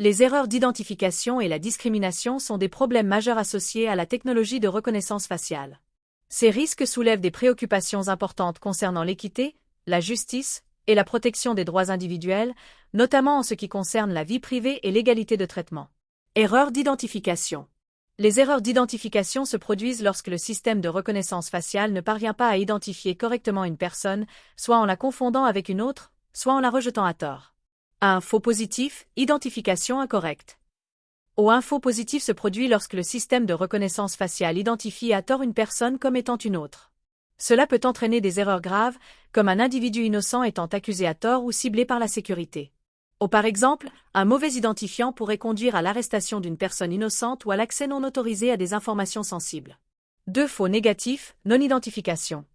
Les erreurs d'identification et la discrimination sont des problèmes majeurs associés à la technologie de reconnaissance faciale. Ces risques soulèvent des préoccupations importantes concernant l'équité, la justice et la protection des droits individuels, notamment en ce qui concerne la vie privée et l'égalité de traitement. Erreurs d'identification. Les erreurs d'identification se produisent lorsque le système de reconnaissance faciale ne parvient pas à identifier correctement une personne, soit en la confondant avec une autre, soit en la rejetant à tort. Un faux positif, identification incorrecte. Un faux positif se produit lorsque le système de reconnaissance faciale identifie à tort une personne comme étant une autre. Cela peut entraîner des erreurs graves, comme un individu innocent étant accusé à tort ou ciblé par la sécurité. Par exemple, un mauvais identifiant pourrait conduire à l'arrestation d'une personne innocente ou à l'accès non autorisé à des informations sensibles. 2 faux négatifs, non-identification.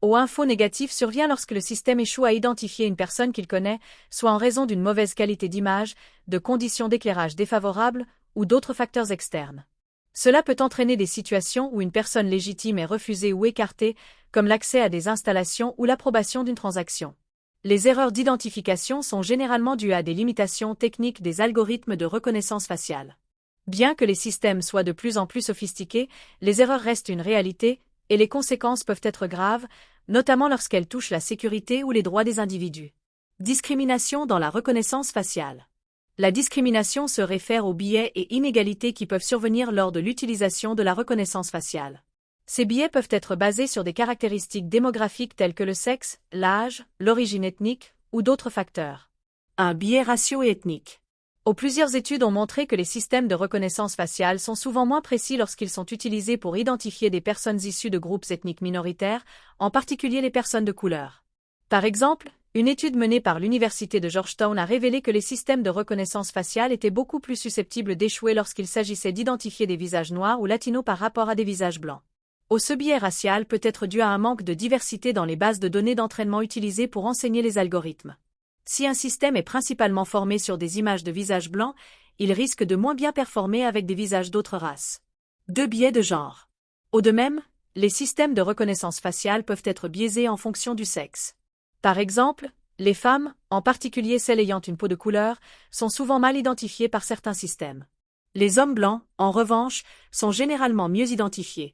Un faux négatif survient lorsque le système échoue à identifier une personne qu'il connaît, soit en raison d'une mauvaise qualité d'image, de conditions d'éclairage défavorables ou d'autres facteurs externes. Cela peut entraîner des situations où une personne légitime est refusée ou écartée, comme l'accès à des installations ou l'approbation d'une transaction. Les erreurs d'identification sont généralement dues à des limitations techniques des algorithmes de reconnaissance faciale. Bien que les systèmes soient de plus en plus sophistiqués, les erreurs restent une réalité, et les conséquences peuvent être graves, notamment lorsqu'elles touchent la sécurité ou les droits des individus. Discrimination dans la reconnaissance faciale. La discrimination se réfère aux biais et inégalités qui peuvent survenir lors de l'utilisation de la reconnaissance faciale. Ces biais peuvent être basés sur des caractéristiques démographiques telles que le sexe, l'âge, l'origine ethnique ou d'autres facteurs. Un biais ratio-ethnique. Plusieurs études ont montré que les systèmes de reconnaissance faciale sont souvent moins précis lorsqu'ils sont utilisés pour identifier des personnes issues de groupes ethniques minoritaires, en particulier les personnes de couleur. Par exemple, une étude menée par l'Université de Georgetown a révélé que les systèmes de reconnaissance faciale étaient beaucoup plus susceptibles d'échouer lorsqu'il s'agissait d'identifier des visages noirs ou latinos par rapport à des visages blancs. Ce biais racial peut être dû à un manque de diversité dans les bases de données d'entraînement utilisées pour enseigner les algorithmes. Si un système est principalement formé sur des images de visages blancs, il risque de moins bien performer avec des visages d'autres races. 2 biais de genre. De même, les systèmes de reconnaissance faciale peuvent être biaisés en fonction du sexe. Par exemple, les femmes, en particulier celles ayant une peau de couleur, sont souvent mal identifiées par certains systèmes. Les hommes blancs, en revanche, sont généralement mieux identifiés.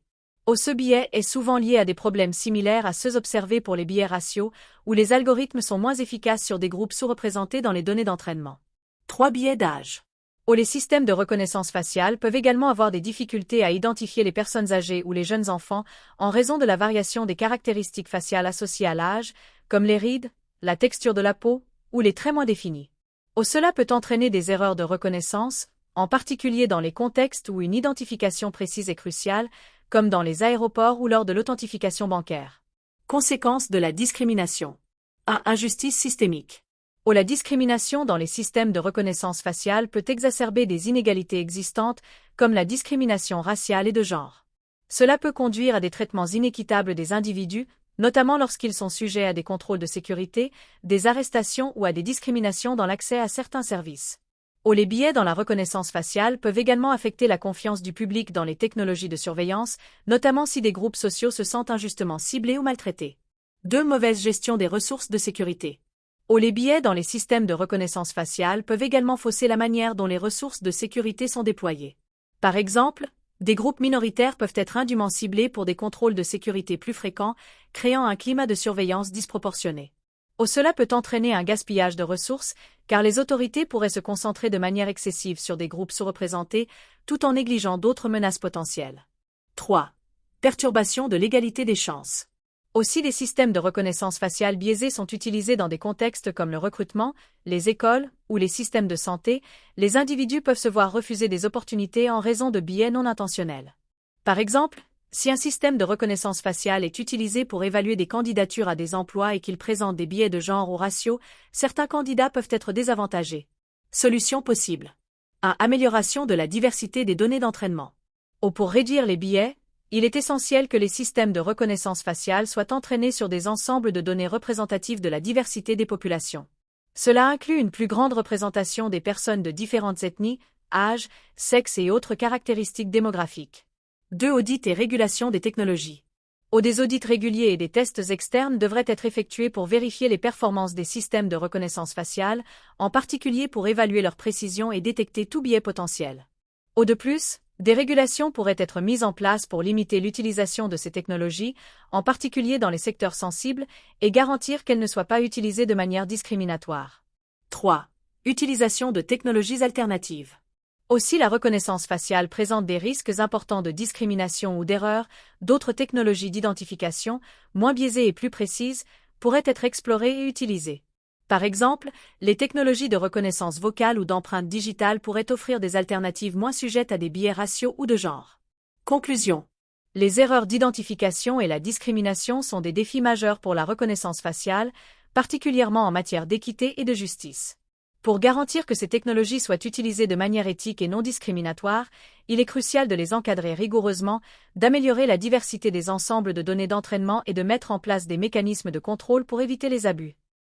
Ce biais est souvent lié à des problèmes similaires à ceux observés pour les biais raciaux, où les algorithmes sont moins efficaces sur des groupes sous-représentés dans les données d'entraînement. 3 biais d'âge. Les systèmes de reconnaissance faciale peuvent également avoir des difficultés à identifier les personnes âgées ou les jeunes enfants en raison de la variation des caractéristiques faciales associées à l'âge, comme les rides, la texture de la peau ou les traits moins définis. Cela peut entraîner des erreurs de reconnaissance, en particulier dans les contextes où une identification précise est cruciale, comme dans les aéroports ou lors de l'authentification bancaire. Conséquences de la discrimination. Injustice systémique. La discrimination dans les systèmes de reconnaissance faciale peut exacerber des inégalités existantes, comme la discrimination raciale et de genre. Cela peut conduire à des traitements inéquitables des individus, notamment lorsqu'ils sont sujets à des contrôles de sécurité, des arrestations ou à des discriminations dans l'accès à certains services. Les biais dans la reconnaissance faciale peuvent également affecter la confiance du public dans les technologies de surveillance, notamment si des groupes sociaux se sentent injustement ciblés ou maltraités. 2 mauvaise gestion des ressources de sécurité. Les biais dans les systèmes de reconnaissance faciale peuvent également fausser la manière dont les ressources de sécurité sont déployées. Par exemple, des groupes minoritaires peuvent être indûment ciblés pour des contrôles de sécurité plus fréquents, créant un climat de surveillance disproportionné. Cela peut entraîner un gaspillage de ressources, car les autorités pourraient se concentrer de manière excessive sur des groupes sous-représentés, tout en négligeant d'autres menaces potentielles. 3. Perturbation de l'égalité des chances. Les systèmes de reconnaissance faciale biaisés sont utilisés dans des contextes comme le recrutement, les écoles ou les systèmes de santé. Les individus peuvent se voir refuser des opportunités en raison de biais non intentionnels. Par exemple, si un système de reconnaissance faciale est utilisé pour évaluer des candidatures à des emplois et qu'il présente des biais de genre ou raciaux, certains candidats peuvent être désavantagés. Solutions possibles. Amélioration de la diversité des données d'entraînement. Pour réduire les biais, il est essentiel que les systèmes de reconnaissance faciale soient entraînés sur des ensembles de données représentatives de la diversité des populations. Cela inclut une plus grande représentation des personnes de différentes ethnies, âges, sexes et autres caractéristiques démographiques. 2. Audit et régulation des technologies. Des audits réguliers et des tests externes devraient être effectués pour vérifier les performances des systèmes de reconnaissance faciale, en particulier pour évaluer leur précision et détecter tout biais potentiel. De plus, des régulations pourraient être mises en place pour limiter l'utilisation de ces technologies, en particulier dans les secteurs sensibles, et garantir qu'elles ne soient pas utilisées de manière discriminatoire. 3. Utilisation de technologies alternatives. Aussi, la reconnaissance faciale présente des risques importants de discrimination ou d'erreur. D'autres technologies d'identification, moins biaisées et plus précises, pourraient être explorées et utilisées. Par exemple, les technologies de reconnaissance vocale ou d'empreintes digitales pourraient offrir des alternatives moins sujettes à des biais raciaux ou de genre. Conclusion. Les erreurs d'identification et la discrimination sont des défis majeurs pour la reconnaissance faciale, particulièrement en matière d'équité et de justice. Pour garantir que ces technologies soient utilisées de manière éthique et non discriminatoire, il est crucial de les encadrer rigoureusement, d'améliorer la diversité des ensembles de données d'entraînement et de mettre en place des mécanismes de contrôle pour éviter les abus.